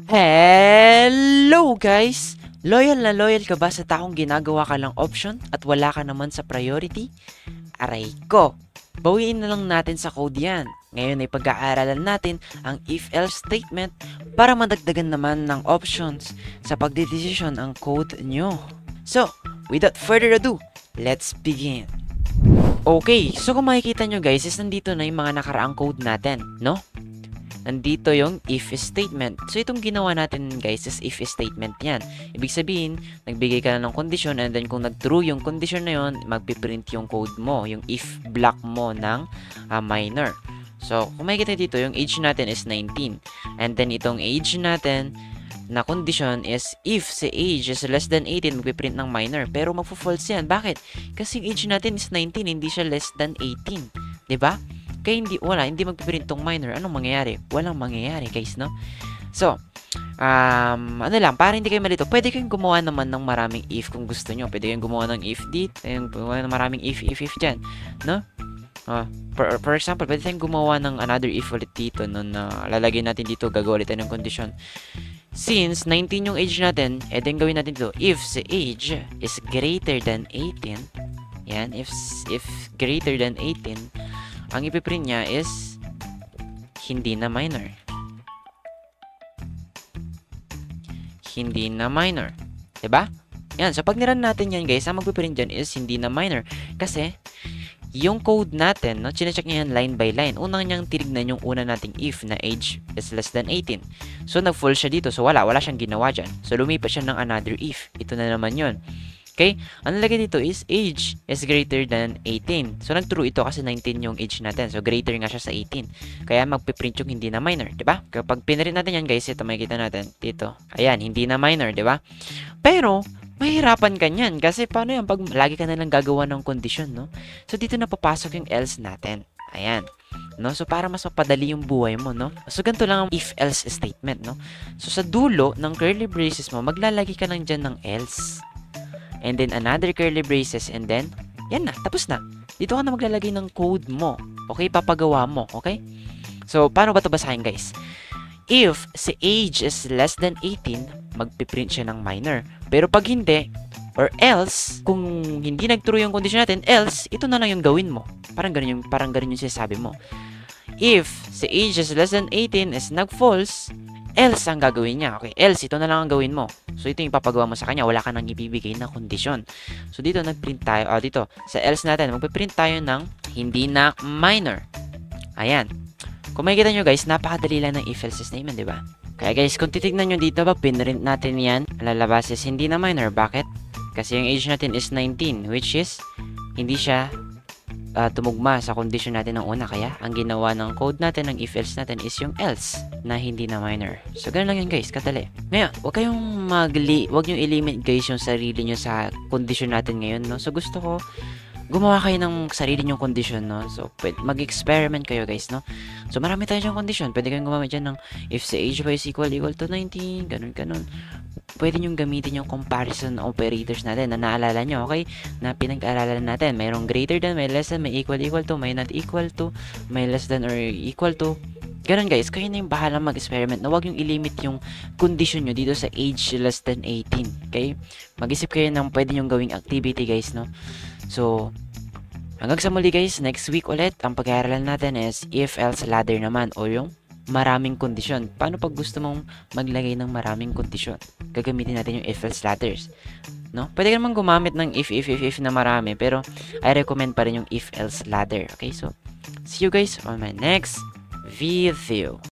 Hello guys! Loyal na loyal ka ba sa taong ginagawa ka lang option at wala ka naman sa priority? Aray ko! Bawiin na lang natin sa code yan. Ngayon ay pag-aaralan natin ang if-else statement para madagdagan naman ng options sa pagdedesisyon ang code nyo. So, without further ado, let's begin! Okay, so kung makikita nyo guys, is nandito na yung mga nakaraang code natin, no? Nandito yung if statement. So, itong ginawa natin guys is if statement yan. Ibig sabihin, nagbigay ka na ng condition and then kung nag-true yung condition na yun, magpiprint yung code mo, yung if block mo ng minor. So, kung makikita dito, yung age natin is 19. And then, itong age natin na condition is if si age is less than 18, magpiprint ng minor. Pero magpo-false yan. Bakit? Kasi yung age natin is 19, hindi siya less than 18. Diba? Kaya hindi magpiprint tong minor. Anong mangyayari? Walang mangyayari, guys, no? So, ano lang, para hindi kayo malito, pwede kayong gumawa naman ng maraming if kung gusto nyo. Pwede kayong gumawa ng if dito, gumawa ng maraming if dyan, no? For example, pwede tayong gumawa ng another if ulit dito, no, na lalagay natin dito, gagawa ulit tayo ng condition. Since 19 yung age natin, then gawin natin dito, if the age is greater than 18, yan, if greater than 18, ang ipiprint niya is hindi na minor. Hindi na minor. Diba? Yan. So, pag niran natin yan, guys, ang magpiprint dyan is hindi na minor. Kasi, yung code natin, no, chinecheck niya yan line by line. Unang niyang tinignan yung una nating if na age is less than 18. So, nag-false siya dito. So, wala siyang ginawa dyan. So, lumipat siya ng another if. Ito na naman yun. Okay? Ang nalagay dito is age is greater than 18. So, nag-true ito kasi 19 yung age natin. So, greater nga siya sa 18. Kaya, magpiprint yung hindi na minor. Diba? Kapag pinrint natin yan, guys, ito makikita natin. Dito. Ayan, hindi na minor. Diba? Pero, mahirapan ka niyan. Kasi, paano yan? Pag lagi ka nalang gagawa ng condition, no? So, dito na papasok yung else natin. Ayan. No? So, para mas mapadali yung buhay mo, no? So, ganito lang ang if-else statement, no? So, sa dulo ng curly braces mo, maglalagay ka lang dyan ng else. And then, another curly braces. And then, yan na. Tapos na. Dito ka na maglalagay ng code mo. Okay? Papagawa mo. Okay? So, paano ba ito basahin, guys? If si age is less than 18, magpiprint siya ng minor. Pero pag hindi, or else, kung hindi nag-true yung condition natin, else, ito na lang yung gawin mo. Parang ganun yung sinasabi mo. If si age is less than 18 is nag-false, else ang gagawin niya. Okay, else, ito na lang ang gawin mo. So, ito yung papagawa mo sa kanya. Wala ka nang ibibigay na kondisyon. So, dito nag-print tayo. Dito, sa else natin, magpiprint tayo ng hindi na minor. Ayan. Kung makikita nyo guys, napakadali lang ng if-else statement, di ba? Kaya guys, kung titignan nyo dito, pag pinrint natin yan, lalabas is hindi na minor. Bakit? Kasi yung age natin is 19, which is, hindi siya tumugma sa condition natin ng una. Kaya, ang ginawa ng code natin, ng if-else natin is yung else na hindi na minor. So, ganun lang yun guys, kadali. Ngayon, huwag nyo i-limit guys yung sarili nyo sa condition natin ngayon, no? So, gusto ko, gumawa kayo ng sarili nyong condition, no? So, mag-experiment kayo guys, no? So, marami tayo dyang condition. Pwede kayong gumamit dyan ng if the age is equal to 19, ganun. Pwede nyong gamitin yung comparison operators natin na naalala nyo, okay? Na pinag-aralan natin. Mayroong greater than, may less than, may equal to, may not equal to, may less than or equal to. Ganun guys, kayo na yung bahala mag-experiment na huwag yung i-limit yung condition nyo dito sa age less than 18, okay? Mag-isip kayo ng pwede nyong gawing activity guys, no? So, hanggang sa muli guys, next week ulit, ang pag-aaralan natin is if-else ladder naman o yung maraming kondisyon. Paano pag gusto mong maglagay ng maraming kondisyon? Gagamitin natin yung if-else ladders. No? Pwede ka naman gumamit ng if na marami, pero I recommend pa rin yung if-else ladder. Okay, so see you guys on my next video.